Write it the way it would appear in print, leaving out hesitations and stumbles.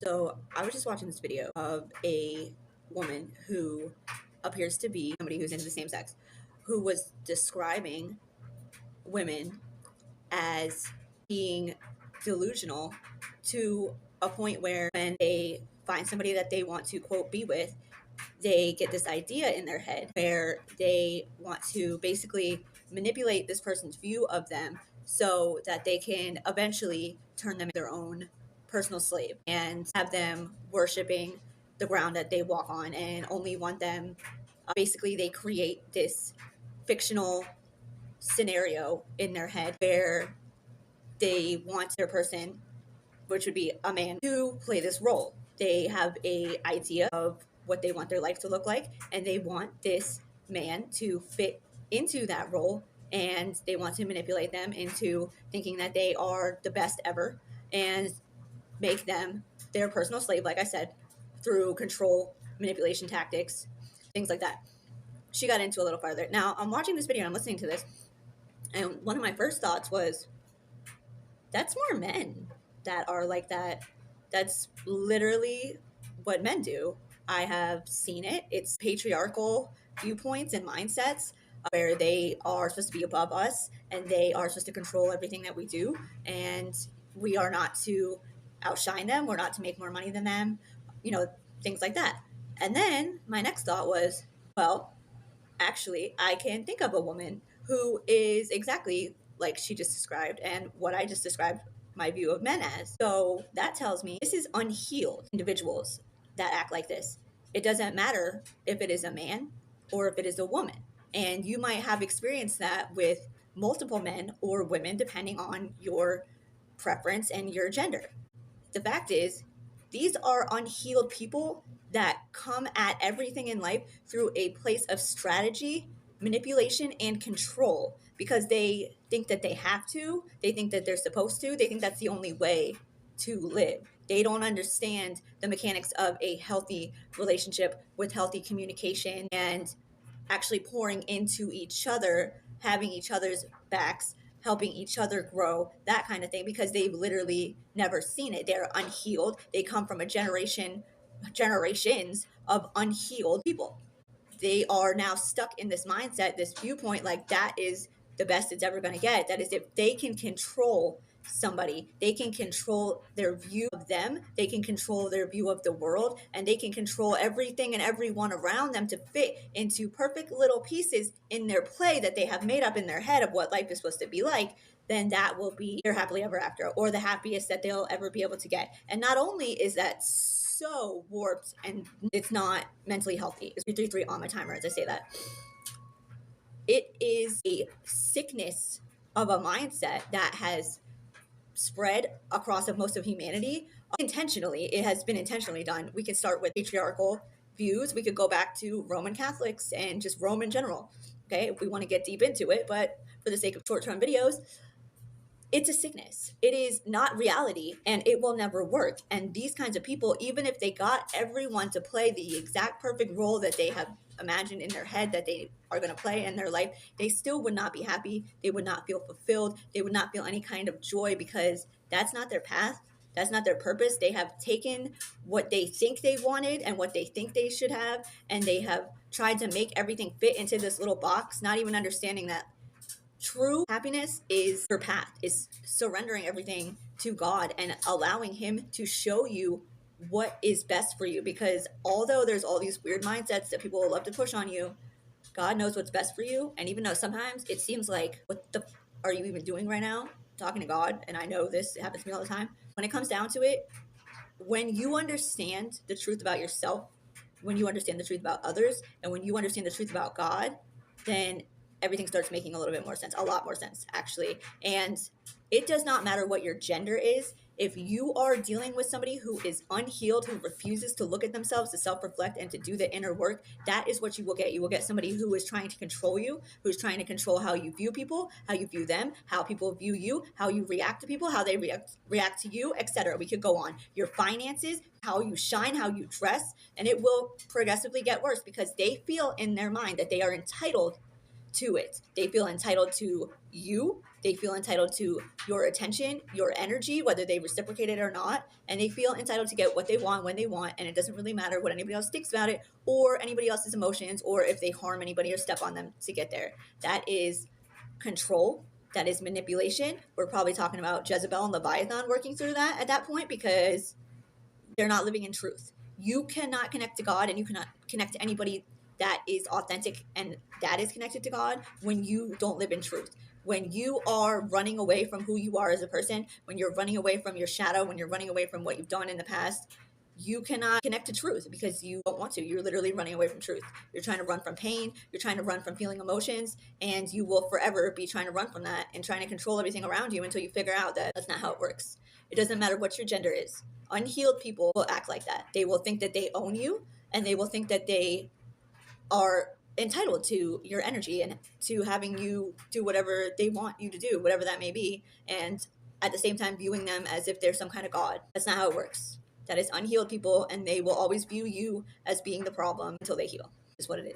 So I was just watching this video of a woman who appears to be somebody who's into the same sex, who was describing women as being delusional to a point where when they find somebody that they want to, quote, be with, they get this idea in their head where they want to basically manipulate this person's view of them so that they can eventually turn them into their own personal slave and have them worshiping the ground that they walk on and only want them. Basically, they create this fictional scenario in their head where they want their person, which would be a man, to play this role. They have a idea of what they want their life to look like, and they want this man to fit into that role, and they want to manipulate them into thinking that they are the best ever and make them their personal slave, like I said, through control, manipulation tactics, things like that. She got into a little farther. Now, I'm watching this video and I'm listening to this, and one of my first thoughts was, that's more men that are like that. That's literally what men do. I have seen it. It's patriarchal viewpoints and mindsets where they are supposed to be above us and they are supposed to control everything that we do. And we are not to outshine them. We're not to make more money than them, things like that. And then my next thought was, well, actually, I can think of a woman who is exactly like she just described and what I just described my view of men as. So that tells me this is unhealed individuals that act like this. It doesn't matter if it is a man or if it is a woman. And you might have experienced that with multiple men or women, depending on your preference and your gender. The fact is, these are unhealed people that come at everything in life through a place of strategy, manipulation, and control because they think that they have to, they think that they're supposed to, they think that's the only way to live. They don't understand the mechanics of a healthy relationship with healthy communication and actually pouring into each other, having each other's backs, helping each other grow, that kind of thing, because they've literally never seen it. They're unhealed. They come from generations of unhealed people. They are now stuck in this mindset, this viewpoint, like that is the best it's ever going to get. That is, if they can control somebody, they can control their view of them, they can control their view of the world, and they can control everything and everyone around them to fit into perfect little pieces in their play that they have made up in their head of what life is supposed to be like, then that will be their happily ever after, or the happiest that they'll ever be able to get. And not only is that so warped and it's not mentally healthy, it's 333 on my timer as I say that, it is a sickness of a mindset that has spread across most of humanity intentionally. It has been intentionally done. We can start with patriarchal views. We could go back to Roman Catholics and just Rome in general, okay, if we want to get deep into it. But for the sake of short-term videos, it's a sickness. It is not reality, and it will never work. And these kinds of people, even if they got everyone to play the exact perfect role that they have imagined in their head that they are going to play in their life, they still would not be happy. They would not feel fulfilled. They would not feel any kind of joy because that's not their path. That's not their purpose. They have taken what they think they wanted and what they think they should have, and they have tried to make everything fit into this little box, not even understanding that true happiness is your path, is surrendering everything to God and allowing Him to show you what is best for you. Because although there's all these weird mindsets that people will love to push on you, God knows what's best for you. And even though sometimes it seems like, what the are you even doing right now? Talking to God. And I know this happens to me all the time. When it comes down to it, when you understand the truth about yourself, when you understand the truth about others, and when you understand the truth about God, then everything starts making a little bit more sense, a lot more sense, actually. And it does not matter what your gender is. If you are dealing with somebody who is unhealed, who refuses to look at themselves, to self-reflect, and to do the inner work, that is what you will get. You will get somebody who is trying to control you, who's trying to control how you view people, how you view them, how people view you, how you react to people, how they react to you, etc. We could go on. Your finances, how you shine, how you dress, and it will progressively get worse because they feel in their mind that they are entitled to it. They feel entitled to you They feel entitled to your attention, your energy, whether they reciprocate it or not. And they feel entitled to get what they want when they want. And it doesn't really matter what anybody else thinks about it or anybody else's emotions or if they harm anybody or step on them to get there. That is control. That is manipulation. We're probably talking about Jezebel and Leviathan working through that at that point because they're not living in truth. You cannot connect to God and you cannot connect to anybody that is authentic and that is connected to God when you don't live in truth. When you are running away from who you are as a person, when you're running away from your shadow, when you're running away from what you've done in the past, you cannot connect to truth because you don't want to. You're literally running away from truth. You're trying to run from pain. You're trying to run from feeling emotions, and you will forever be trying to run from that and trying to control everything around you until you figure out that that's not how it works. It doesn't matter what your gender is. Unhealed people will act like that. They will think that they own you, and they will think that they are entitled to your energy and to having you do whatever they want you to do, whatever that may be, and at the same time viewing them as if they're some kind of god. That's not how it works. That is unhealed people, and they will always view you as being the problem until they heal, is what it is.